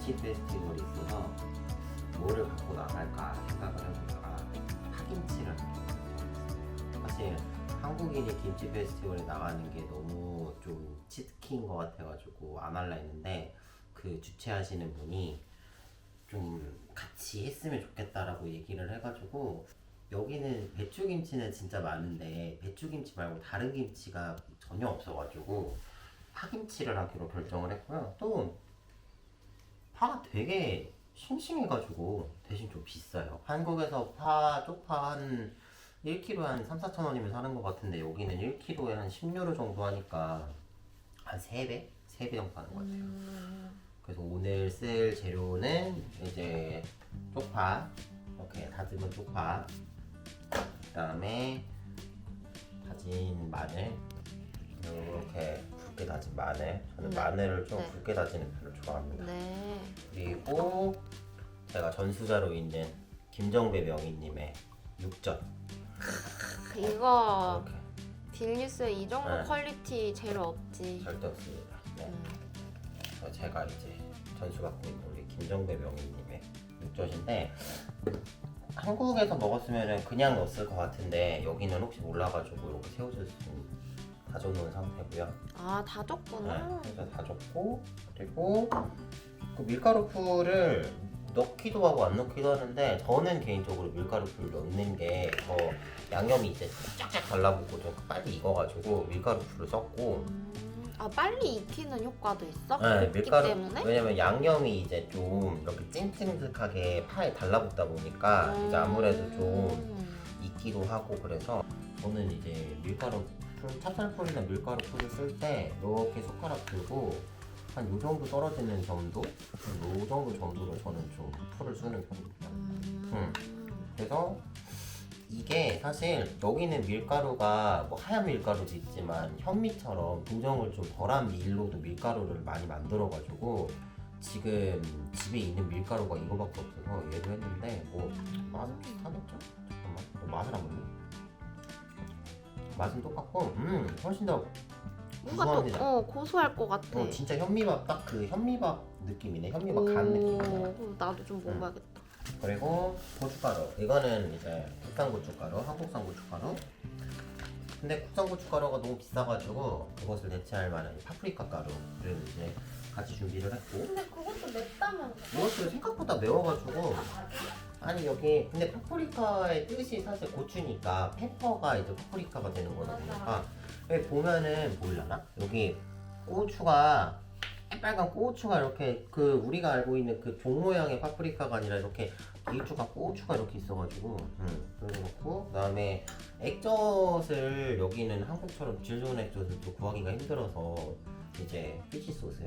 김치 페스티벌이 있어서 뭐를 갖고 나갈까 생각을 해보다가 파김치를 사실 한국인이 김치 페스티벌에 나가는 게 너무 좀 치트키인 것 같아가지고 안 할라 했는데 그 주최하시는 분이 좀 같이 했으면 좋겠다라고 얘기를 해가지고 여기는 배추김치는 진짜 많은데 배추김치 말고 다른 김치가 전혀 없어가지고 파김치를 하기로 결정을 했고요. 또 파가 되게 싱싱해가지고 대신 좀 비싸요. 한국에서 쪽파 한 1kg에 한 3, 4천 원이면 사는 것 같은데 여기는 1kg에 한 10유로 정도 하니까 한 3배? 3배 정도 하는 것 같아요. 그래서 오늘 쓸 재료는 이제 쪽파, 이렇게 다듬은 쪽파, 그 다음에 다진 마늘, 이렇게 굵게 다진 마늘. 저는 네. 마늘을 좀 네. 굵게 다지는 별로 좋아합니다. 네. 그리고 제가 전수자로 있는 김정배 명희님의 육전. 이거 이렇게 딜뉴스에 이 정도 네. 퀄리티 재료 없지. 절대 없습니다. 네. 음. 그래서 제가 이제 전수받고 있는 우리 김정배 명희님의 육전인데 한국에서 먹었으면 그냥 넣었을 것 같은데 여기는 혹시 몰라가지고 이렇게 새우젓 좀 다져놓은 상태고요. 아, 다졌구나. 새우젓 다졌고 그리고 그 밀가루 풀을 넣기도 하고 안 넣기도 하는데 저는 개인적으로 밀가루 풀 넣는 게 더 양념이 이제 쫙쫙 달라붙고 좀 빨리 익어가지고 밀가루 풀을 썼고 아, 빨리 익히는 효과도 있어? 네, 굽기 밀가루 때문에? 왜냐면 양념이 이제 좀 이렇게 찐득하게 파에 달라붙다 보니까 이제 아무래도 좀 익기도 하고 그래서 저는 이제 밀가루 풀, 찹쌀풀이나 밀가루 풀을 쓸 때 이렇게 숟가락 들고 한 요 정도 떨어지는 점도 요 정도 정도로 저는 좀 풀을 쓰는 편입니다. 그래서 이게 사실 여기는 밀가루가 뭐 하얀 밀가루도 있지만 현미처럼 공정을 좀 덜한 밀로도 밀가루를 많이 만들어가지고 지금 집에 있는 밀가루가 이거밖에 없어서 얘도 했는데 뭐 맛은 비슷하겠죠? 잠깐만 맛을 한번 맛은 똑같고 훨씬 더 뭔가 구수합니다. 또 고소할 것 같아. 진짜 현미밥 딱 그 현미밥 느낌이네. 현미밥 간 느낌이네. 그럼 나도 좀 먹어야겠다. 그리고 고춧가루. 이거는 이제 국산 고춧가루, 한국산 고춧가루. 근데 국산 고춧가루가 너무 비싸가지고 그것을 대체할 만한 파프리카 가루를 이제 같이 준비를 했고. 근데 그것도 맵다면서? 이것도 생각보다 매워가지고. 아니 여기 근데 파프리카의 뜻이 사실 고추니까 페퍼가 이제 파프리카가 되는 거다 보니까 여기 보면은 보이려나? 여기 고추가 빨간 고추가 이렇게 그 우리가 알고 있는 그 종 모양의 파프리카가 아니라 이렇게 길쭉한 고추가 이렇게 있어가지고 그렇고 그다음에 액젓을 여기는 한국처럼 질 좋은 액젓을 또 구하기가 힘들어서 이제 피시 소스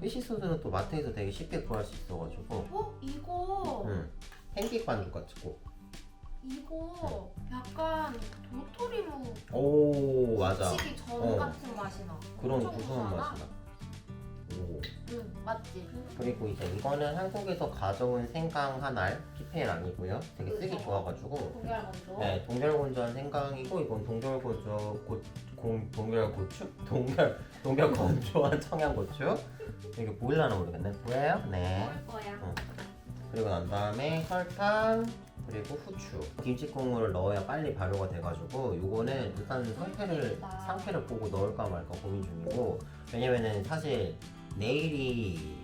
피시 소스는 또 마트에서 되게 쉽게 구할 수 있어가지고 이거 팬케이크 반죽 같고 이거 약간 도토리묵 오 맞아 치기 전 어. 같은 맛이 나. 그런 엄청 구수한 구수하다? 맛이 나. 오. 응, 맞지? 그리고 이제 이거는 한국에서 가져온 생강 한 알, PPL 아니고요. 되게 쓰기 좋아가지고 동결 먼저. 네, 동결건조한 생강이고 이건 동결 건조한 청양고추. 이게 보일라나 모르겠네. 보여요? 네. 먹을 거야. 그리고 난 다음에 설탕 그리고 후추. 김치 국물을 넣어야 빨리 발효가 돼가지고 요거는 일단 상태를 보고 넣을까 말까 고민 중이고 왜냐면은 사실 내일이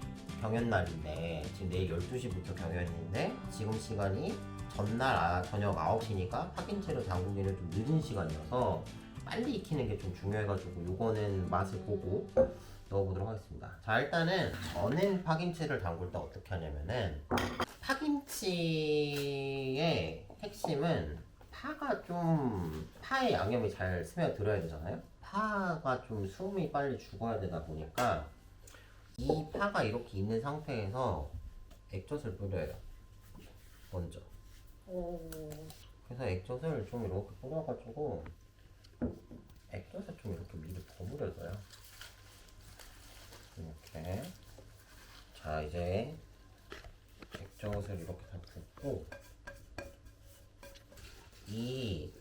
경연날인데 지금 내일 12시부터 경연인데 지금 시간이 전날 저녁 9시니까 파김치를 담그기는 좀 늦은 시간이어서 빨리 익히는 게 좀 중요해가지고 요거는 맛을 보고 넣어보도록 하겠습니다. 자 일단은 저는 파김치를 담글 때 어떻게 하냐면은 파김치의 핵심은 파에 양념이 잘 스며들어야 되잖아요. 파가 좀 숨이 빨리 죽어야 되다 보니까 이 파가 이렇게 있는 상태에서 액젓을 뿌려요. 먼저. 그래서 액젓을 좀 이렇게 뿌려가지고 액젓을 좀 이렇게 미리 버무려줘요. 이렇게. 자 이제 액젓을 이렇게 다 붓고 이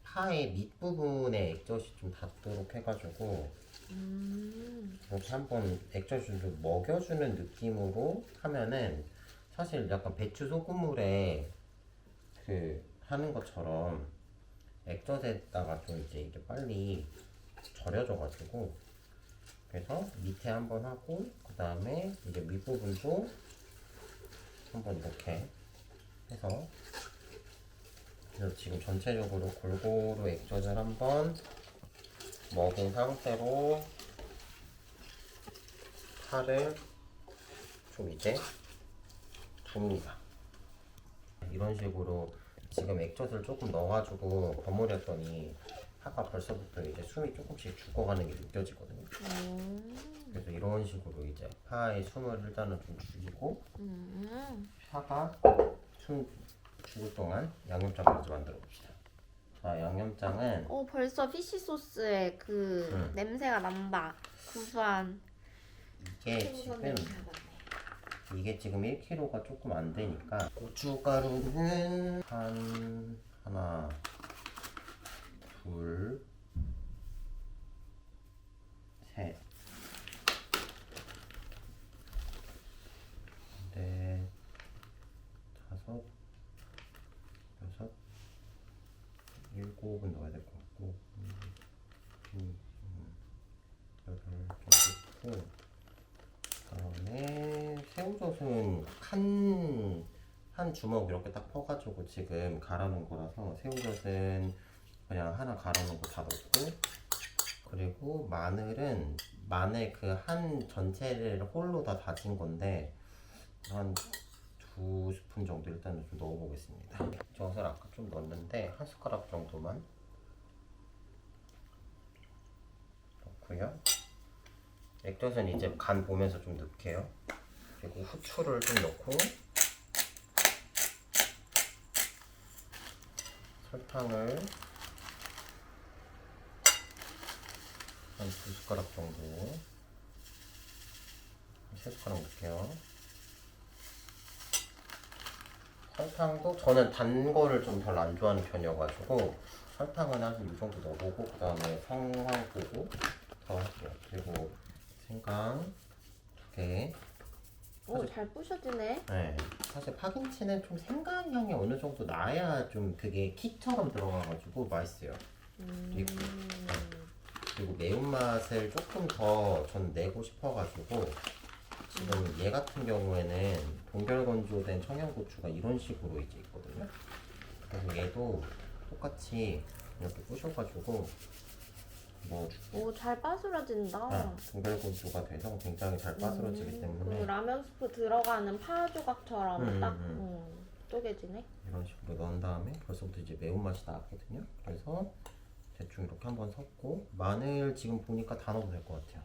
파의 밑부분에 액젓이 좀 닿도록 해가지고 이렇게 한번 액젓을 좀 먹여주는 느낌으로 하면은 사실 약간 배추 소금물에 그 하는 것처럼 액젓에다가 좀 이제 이게 빨리 절여져가지고 그래서 밑에 한번 하고 그 다음에 이제 윗부분도 한번 이렇게 해서 그래서 지금 전체적으로 골고루 액젓을 한번 먹은 상태로 파를 좀 이제 줍니다. 이런 식으로 지금 액젓을 조금 넣어가지고 버무렸더니 파가 벌써부터 이제 숨이 조금씩 죽어가는 게 느껴지거든요. 그래서 이런 식으로 이제 파의 숨을 일단은 좀 죽이고 파가 숨 죽을 동안 양념장을 먼저 만들어 봅시다. 자, 양념장은 벌써 피쉬 소스의 그 냄새가 난다. 구수한. 이게 지금 1kg가 조금 안 되니까 고춧가루는 한 하나, 둘, 셋, 넷, 다섯, 여섯, 일곱은 넣어야 될 것 같고, 여덟 정도 넣고. 그다음에 새우젓은 한 주먹 이렇게 딱 퍼가지고 지금 갈아놓은 거라서 새우젓은 그냥 하나 갈아놓은 거 다 넣고 그리고 마늘 그 한 전체를 홀로 다 다진 건데 한 2스푼 정도 일단은 좀 넣어보겠습니다. 젓을 아까 좀 넣었는데 한 숟가락 정도만 넣고요. 액젓은 이제 간 보면서 좀 넣게요. 그리고 후추를 좀 넣고 설탕을 한 2숟가락 정도 3숟가락 넣을게요. 설탕도 저는 단 거를 좀 별로 안 좋아하는 편이어가지고 설탕은 한 이 정도 넣어보고 그 다음에 상황 보고 더 할게요. 그리고 생강 2개. 잘 부셔지네. 네, 사실 파김치는 좀 생강 향이 어느 정도 나야 좀 그게 킥처럼 들어가가지고 맛있어요. 그리고 매운맛을 조금 더 전 내고 싶어가지고 지금 얘 같은 경우에는 동결건조된 청양고추가 이런 식으로 이제 있거든요. 그래서 얘도 똑같이 이렇게 부셔가지고 잘 빠스러진다. 동결건조가 돼서 굉장히 잘 빠스러지기 때문에 그 라면 스프 들어가는 파 조각처럼 딱 쪼개지네. 이런 식으로 넣은 다음에 벌써부터 이제 매운맛이 나거든요. 그래서 대충 이렇게 한번 섞고 마늘 지금 보니까 다 넣어도 될 것 같아요.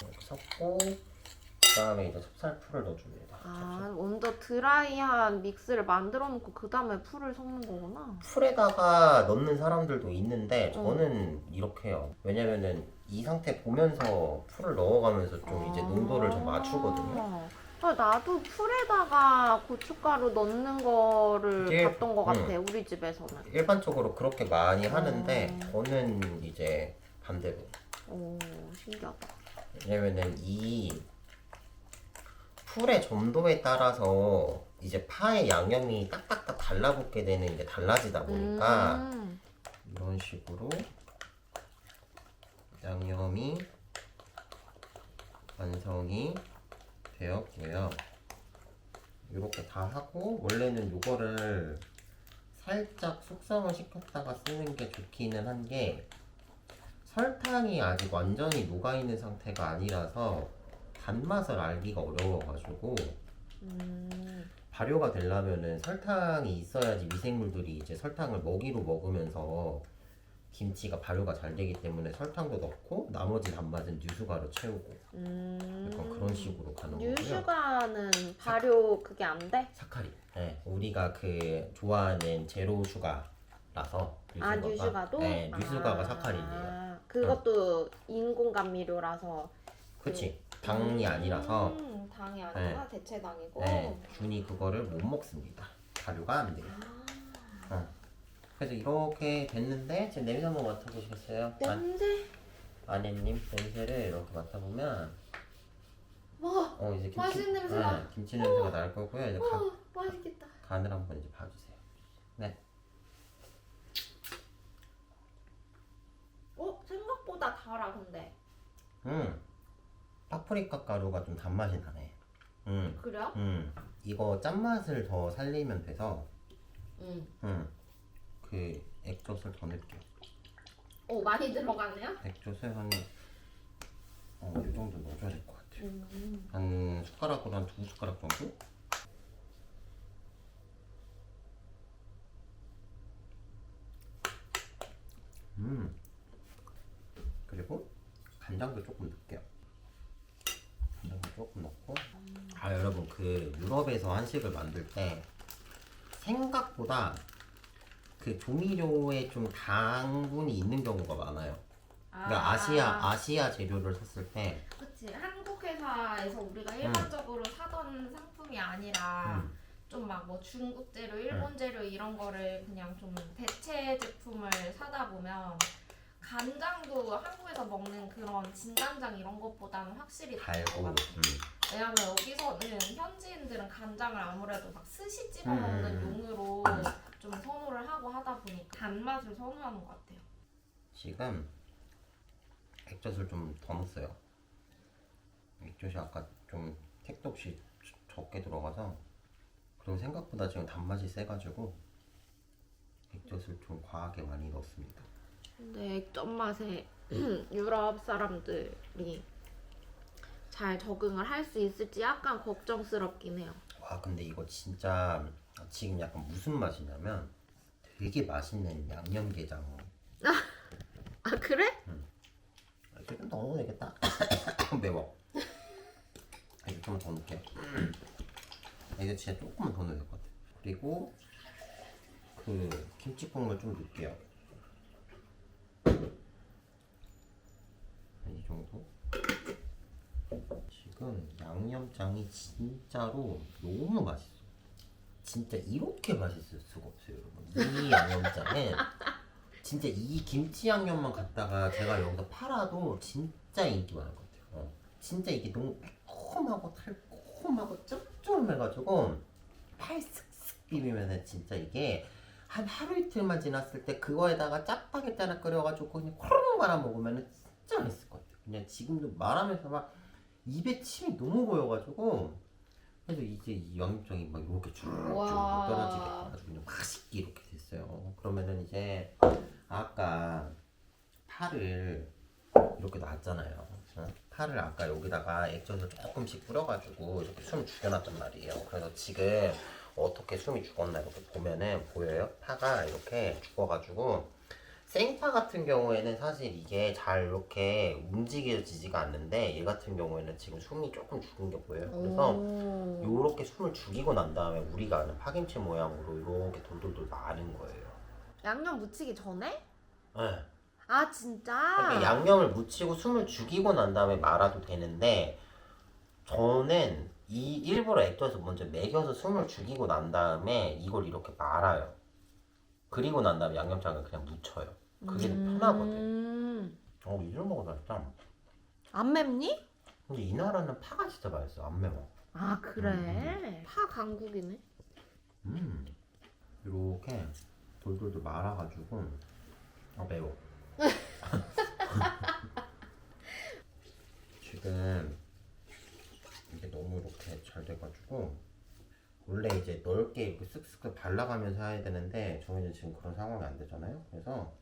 이렇게 섞고 그 다음에 이제 찹쌀풀을 넣어줍니다. 먼저 드라이한 믹스를 만들어 놓고 그 다음에 풀을 섞는 거구나. 풀에다가 넣는 사람들도 있는데 저는 이렇게 해요. 왜냐면은 이 상태 보면서 풀을 넣어가면서 좀 이제 농도를 좀 맞추거든요. 나도 풀에다가 고춧가루 넣는 거를 이게, 봤던 것 같아. 우리 집에서는. 일반적으로 그렇게 많이 하는데 저는 이제 반대로. 오, 신기하다. 왜냐면은 이 풀의 점도에 따라서 이제 파의 양념이 딱딱딱 달라붙게 되는 게 달라지다 보니까 이런 식으로 양념이 완성이 되었고요. 이렇게 다 하고 원래는 이거를 살짝 숙성을 시켰다가 쓰는 게 좋기는 한 게 설탕이 아직 완전히 녹아있는 상태가 아니라서 단맛을 알기가 어려워가지고 발효가 되려면은 설탕이 있어야지 미생물들이 이제 설탕을 먹이로 먹으면서 김치가 발효가 잘 되기 때문에 설탕도 넣고 나머지 단맛은 유수가로 채우고 약간 그런 식으로 가는 거고요. 유슈가는 발효 그게 안 돼? 사카린. 네, 우리가 그 좋아하는 제로 슈가라서 유슈가도? 네, 유수가가 사카린이에요. 그것도 인공 감미료라서. 그치. 당이 아니라서 당이 아니라 대체당이고. 네, 균이 그거를 못 먹습니다. 발효가 안 돼요. 그래서 이렇게 됐는데 지금 냄새 한번 맡아보시겠어요? 냄새? 아내님 냄새를 이렇게 맡아보면 와, 이제 김치, 맛있는 냄새가. 네, 김치 냄새가 날 거고요. 이제 맛있겠다. 간을 한번 이제 봐주세요. 네. 생각보다 달아 근데. 파프리카 가루가 좀 단맛이 나네. 그래요? 이거 짠맛을 더 살리면 돼서 그 액젓을 더 넣을게요. 오 많이 들어가네요? 액젓을 한 이 정도 넣어줘야 될 것 같아요. 한 숟가락으로 한 2숟가락 정도? 그리고 간장도 조금 넣을게요. 간장도 조금 넣고. 여러분 그 유럽에서 한식을 만들 때 생각보다 그 조미료에 좀 당분이 있는 경우가 많아요. 그러니까 아시아 재료를 샀을 때 그치. 한국 회사에서 우리가 일반적으로 사던 상품이 아니라 좀 막 뭐 중국 재료, 일본 재료 이런 거를 그냥 좀 대체 제품을 사다 보면 간장도 한국에서 먹는 그런 진간장 이런 것보다는 확실히 달것 달고 같아. 왜냐면 여기서는 현지인들은 간장을 아무래도 막 스시 찍어 먹는 용으로 좀 선호를 하고 하다 보니까 단맛을 선호하는 것 같아요. 지금 액젓을 좀 더 넣었어요. 액젓이 아까 좀 택도 없이 적게 들어가서, 그리고 생각보다 지금 단맛이 세가지고 액젓을 좀 과하게 많이 넣었습니다. 근데 액젓 맛에 유럽 사람들이 잘 적응을 할 수 있을지 약간 걱정스럽긴 해요. 와 근데 이거 진짜 지금 약간 무슨 맛이냐면 되게 맛있는 양념게장. 아 그래? 이렇게 좀 더 넣어도 되겠다. 매워. 이거 좀 더 넣을게요. 이거 진짜 조금만 더 넣어야 될 것 같아. 그리고 그 김치국물 좀 넣을게요. 이 정도. 지금 양념장이 진짜로 너무 맛있어. 진짜 이렇게 맛있을 수가 없어요, 여러분. 이 양념장은 진짜 이 김치 양념만 갖다가 제가 여기서 팔아도 진짜 인기 많을 것 같아요. 진짜 이게 너무 매콤하고 달콤하고 짭조름해가지고 팔 쓱쓱 비비면은 진짜 이게 한 하루 이틀만 지났을 때 그거에다가 짜파게티 하나 끓여가지고 그냥 코로록 말아 먹으면은 진짜 맛있을 것 같아요. 그냥 지금도 말하면서 막 입에 침이 너무 고여가지고, 그래서 이제 이 양념장이 막 이렇게 쭉쭉 와. 떨어지게 해가지고 그냥 맛있게 이렇게 됐어요. 그러면은 이제 아까 파를 이렇게 놨잖아요. 파를 아까 여기다가 액젓을 조금씩 뿌려가지고 이렇게 숨 죽여놨단 말이에요. 그래서 지금 어떻게 숨이 죽었나 이렇게 보면은 보여요? 파가 이렇게 죽어가지고, 생파 같은 경우에는 사실 이게 잘 이렇게 움직여지지가 않는데 얘 같은 경우에는 지금 숨이 조금 죽은 게 보여요. 그래서 요렇게 숨을 죽이고 난 다음에 우리가 아는 파김치 모양으로 이렇게 돌돌돌 마는 거예요. 양념 묻히기 전에? 네. 아 진짜? 그러니까 양념을 묻히고 숨을 죽이고 난 다음에 말아도 되는데, 저는 이 일부러 액젓을 먼저 먹여서 숨을 죽이고 난 다음에 이걸 이렇게 말아요. 그리고 난 다음에 양념장을 그냥 묻혀요. 그게 더 편하거든. 이걸 먹어도 맛있다. 안 맵니? 근데 이 나라는 파가 진짜 맛있어. 안 매워. 아 그래? 파 강국이네. 이렇게 돌돌돌 말아가지고 매워. 지금 이게 너무 이렇게 잘 돼가지고 원래 이제 넓게 이렇게 쓱쓱 발라가면서 해야 되는데 저희는 지금 그런 상황이 안 되잖아요. 그래서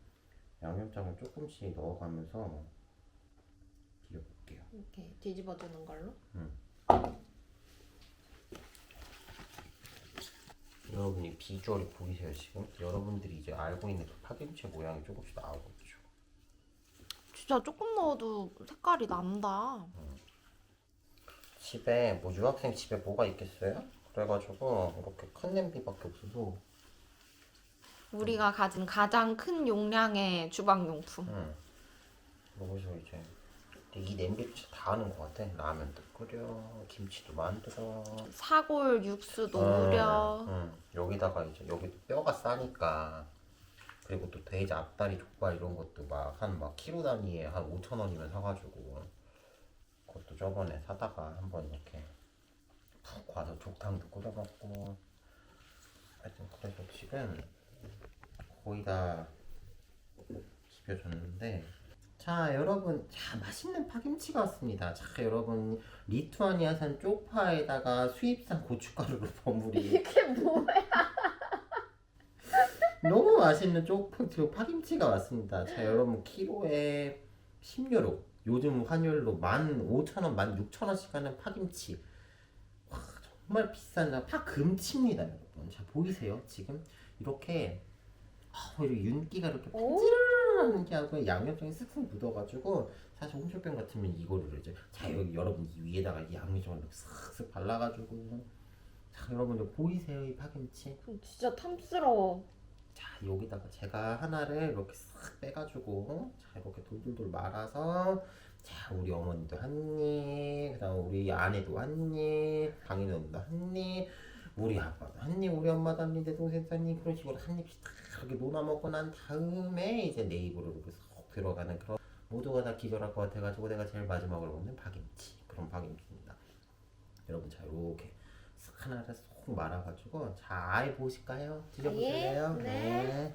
양념장을 조금씩 넣어가면서 비벼볼게요. 이렇게 뒤집어주는 걸로? 여러분이 비주얼이 보이세요 지금? 여러분들이 이제 알고 있는 그 파김치 모양이 조금씩 나오고 있죠. 진짜 조금 넣어도 색깔이 난다. 집에 뭐 유학생 집에 뭐가 있겠어요? 그래가지고 이렇게 큰 냄비밖에 없어서. 우리가 가진 가장 큰 용량의 주방용품. 여기서 이제 이 냄비로 진짜 다 하는 것 같아. 라면도 끓여, 김치도 만들어, 사골 육수도 우려. 여기다가 이제 여기도 뼈가 싸니까 그리고 또 돼지 앞다리 족발 이런 것도 막 키로 단위에 한 5,000원이면 사가지고 그것도 저번에 사다가 한번 이렇게 푹 와서 족탕도 끓여 먹고. 하여튼 그래서 지금 거의 다 비벼줬는데. 자 여러분, 자 맛있는 파김치가 왔습니다. 자 여러분, 리투아니아산 쪽파에다가 수입산 고춧가루로 버무린 이게 뭐야? 너무 맛있는 파김치가 왔습니다. 자 여러분, 키로에 10유로, 요즘 환율로 15,000원, 16,000원씩 하는 파김치. 와 정말 비싼 파금치입니다 여러분. 자 보이세요? 지금 이렇게 이렇게 윤기가 이렇게 pan질하는 게 하고 양념장이 쓱쓱 묻어가지고, 사실 홈쇼핑 같으면 이거를 이제 자 여기 여러분 이 위에다가 이 양념장을 이렇게 쓱쓱 발라가지고. 자 여러분 이거 보이세요? 이 파김치. 진짜 탐스러워. 자 여기다가 제가 하나를 이렇게 싹 빼가지고 자 이렇게 돌돌돌 말아서, 자 우리 어머니도 한입, 그다음 우리 아내도 한입, 강인 언니도 한입, 우리 아빠도 한입, 우리 엄마도 한입, 내 동생도 한입, 그런 식으로 한 입씩 다 이렇게 놓아 먹고 난 다음에 이제 내 입으로 이렇게 쏙 들어가는 그런, 모두가 다 기절할 것 같아가지고 내가 제일 마지막으로 먹는 파김치, 그런 파김치입니다. 여러분 자 이렇게 쓱 하나를 쏙 말아가지고, 자 아이 보실까요? 드셔보실래요? 네.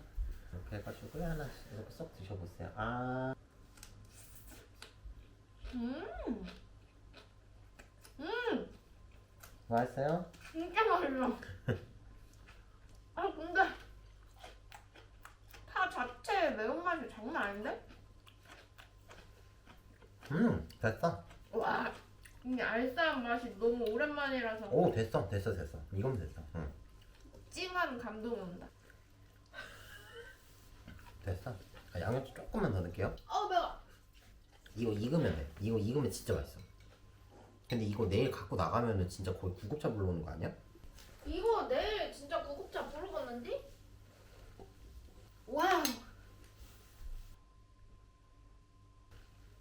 이렇게 해가지고 하나씩 이렇게 쏙 드셔보세요. 아 맛있어요? 진짜 맛있어. 아 근데 파 자체의 매운맛이 장난 아닌데? 됐어. 와 이 알싸한 맛이 너무 오랜만이라서 오 됐어. 이건 됐어. 찡한 감동이 온다. 됐어. 양념 조금만 더 넣을게요. 매워. 이거 익으면 돼. 이거 익으면 진짜 맛있어. 근데 이거 내일 갖고 나가면은 진짜 거의 구급차 불러오는 거 아니야? 이거 내일 진짜 구급차 부르겠는데? 와우.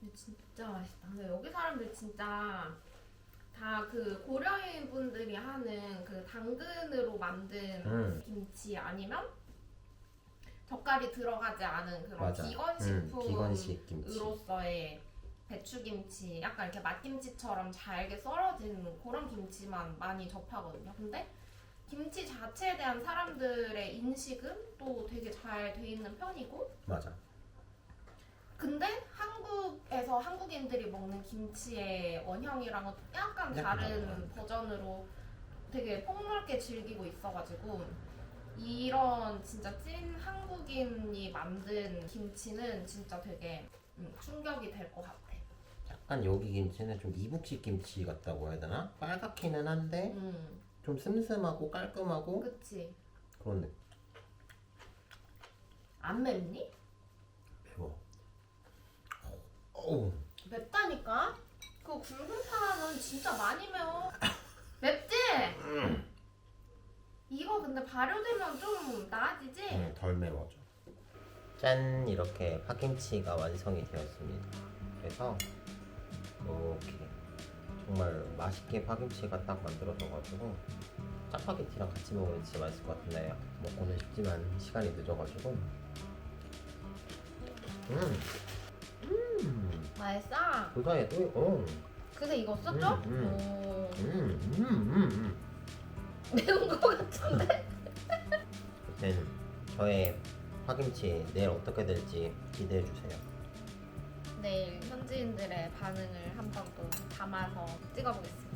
근데 진짜 맛있다. 근데 여기 사람들 진짜 다 그 고려인 분들이 하는 그 당근으로 만든 김치 아니면 젓갈이 들어가지 않은 그런 맞아. 비건식 김치. 비건식품으로서의 배추김치, 약간 이렇게 맛김치처럼 잘게 썰어진 그런 김치만 많이 접하거든요. 근데 김치 자체에 대한 사람들의 인식은 또 되게 잘 돼 있는 편이고, 맞아. 근데 한국에서 한국인들이 먹는 김치의 원형이랑은 약간 다른 약간 버전으로 되게 폭넓게 즐기고 있어가지고, 이런 진짜 찐 한국인이 만든 김치는 진짜 되게 충격이 될 것 같아. 약간 여기 김치는 좀 이북식 김치 같다고 해야 되나? 빨갛기는 한데 좀 슴슴하고 깔끔하고 그치? 그런 느낌. 안 맵니? 매워. 어우. 맵다니까? 그 굵은 파는 진짜 많이 매워. 맵지? 이거 근데 발효되면 좀 나아지지? 덜 매워져. 짠, 이렇게 파김치가 완성이 되었습니다. 그래서 이렇게 정말 맛있게 파김치가 딱 만들어져가지고 짜파게티랑 같이 먹으면 진짜 맛있을 것 같은데 먹고는 싶지만 시간이 늦어가지고. 맛있어? 그 사이에 또 그새 익었었죠? 매운 거 같은데? 아무튼 저의 파김치 내일 어떻게 될지 기대해 주세요. 내일 현지인들의 반응을 한 번 또 담아서 찍어보겠습니다.